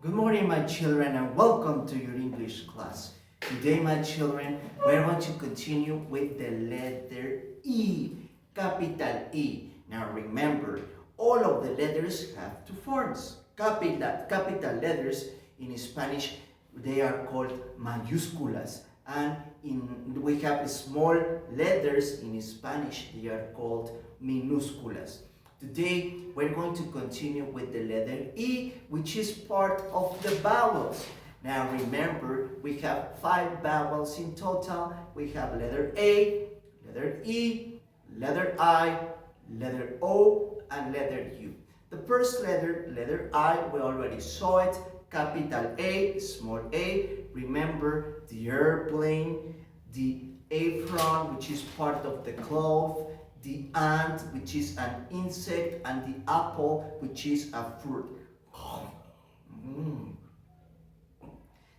Good morning, my children, and welcome to your English class. Today, my children, we're going to continue with the letter E, capital E. Now, remember, all of the letters have two forms. Capital letters in Spanish, they are called mayúsculas, and we have small letters in Spanish, they are called minúsculas. Today, we're going to continue with the letter E, which is part of the vowels. Now remember, we have 5 vowels in total. We have letter A, letter E, letter I, letter O, and letter U. The first letter, letter I, we already saw it. Capital A, small a. Remember the airplane, the apron, which is part of the cloth, the ant, which is an insect, and the apple, which is a fruit.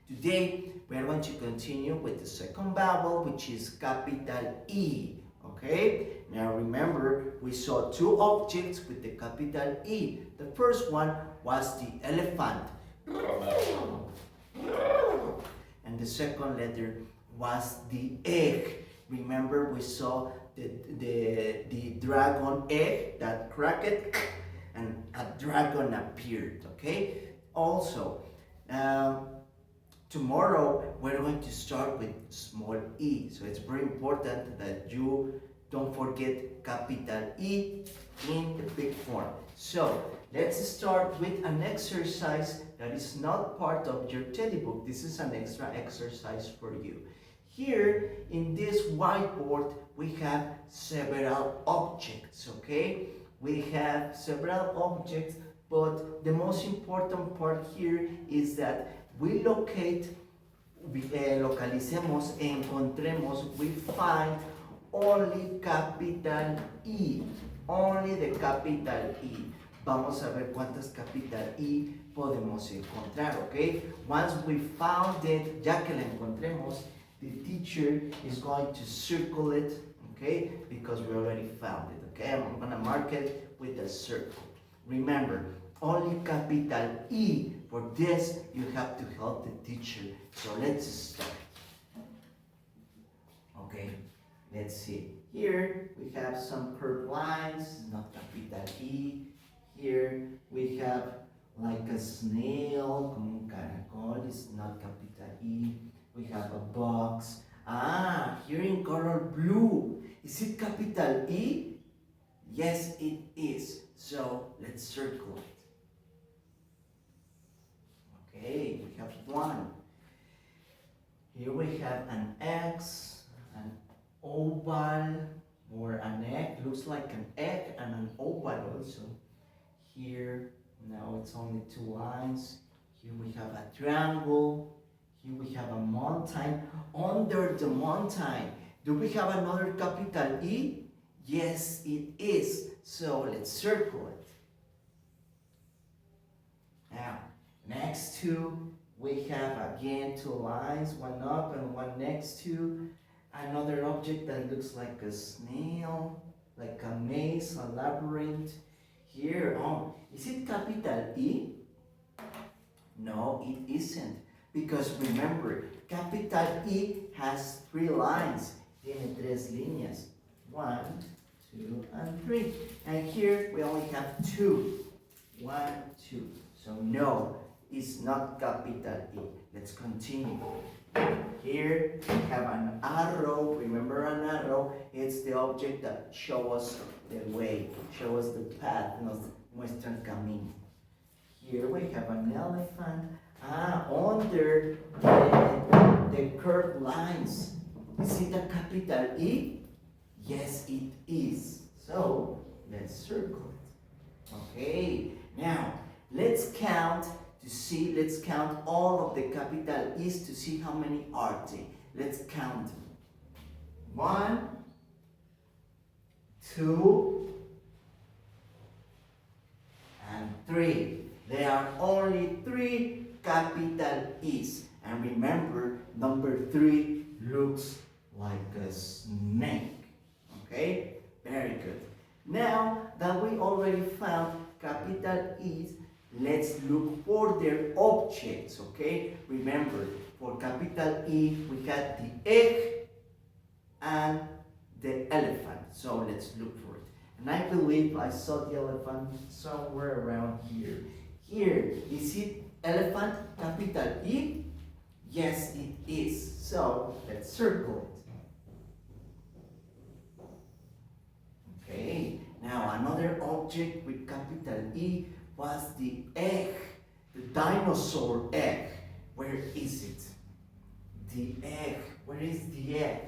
Today, we are going to continue with the second vowel, which is capital E. Okay? Now remember, we saw 2 objects with the capital E. The first one was the elephant. And the second letter was the egg. Remember, we saw the dragon egg that cracked and a dragon appeared. Okay? Also, tomorrow we're going to start with small e. So it's very important that you don't forget capital E in the big form. So let's start with an exercise that is not part of your teddy book. This is an extra exercise for you. Here in this whiteboard, we have several objects, okay? We have several objects, but the most important part here is that we localicemos, encontremos, we find only capital E, only the capital E. Vamos a ver cuántas capital E podemos encontrar, okay? Once we found it, ya que la encontremos, the teacher is going to circle it, okay? Because we already found it, okay? I'm gonna mark it with a circle. Remember, only capital E. For this, you have to help the teacher. So let's start. Okay, let's see. Here we have some curved lines, not capital E. Here we have like a snail, como un caracol, is not capital E. We have a box. Here in color blue. Is it capital E? Yes, it is. So let's circle it. Okay, we have 1. Here we have an X, an oval, or an egg. Looks like an egg and an oval also. Here, now it's only 2 lines. Here we have a triangle. Here we have a mountain. Under the mountain, do we have another capital E? Yes, it is. So let's circle it. Now, next to, we have again 2 lines, one up and one next to another object that looks like a snail, like a maze, a labyrinth. Here, is it capital E? No, it isn't. Because remember, capital E has 3 lines. Tiene 3 líneas. 1, 2, and 3. And here we only have 2. 1, 2. So no, it's not capital E. Let's continue. Here we have an arrow. Remember an arrow? It's the object that shows us the way, shows us the path, nos muestra el camino. Here we have an elephant. Under the curved lines. Is it a capital E? Yes, it is. So let's circle it. Okay, now let's count all of the capital E's to see how many are they. Let's count them. 1, 2, and 3. There are only 3 capital E's. And remember, number 3 looks like a snake. Okay? Very good. Now that we already found capital E's, let's look for their objects, okay? Remember, for capital E, we had the egg and the elephant. So let's look for it. And I believe I saw the elephant somewhere around here. Here, is it elephant, capital E? Yes, it is. So let's circle it. Okay, now another object with capital E was the egg, the dinosaur egg. Where is it? The egg. Where is the egg?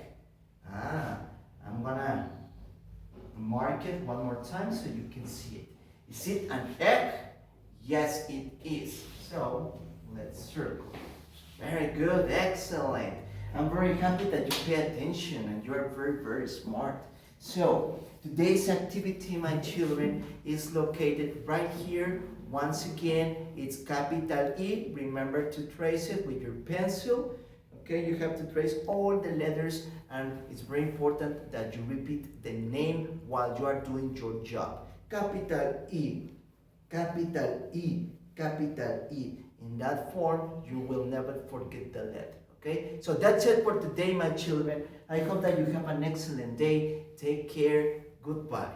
I'm gonna mark it one more time so you can see it. Is it an egg? Yes, it is. So let's circle. Very good, excellent. I'm very happy that you pay attention and you are very, very smart. So today's activity, my children, is located right here. Once again, it's capital E. Remember to trace it with your pencil. Okay, you have to trace all the letters, and it's very important that you repeat the name while you are doing your job. Capital E, capital E, capital E. In that form, you will never forget the letter. Okay, so that's it for today, my children. I hope that you have an excellent day. Take care. Goodbye.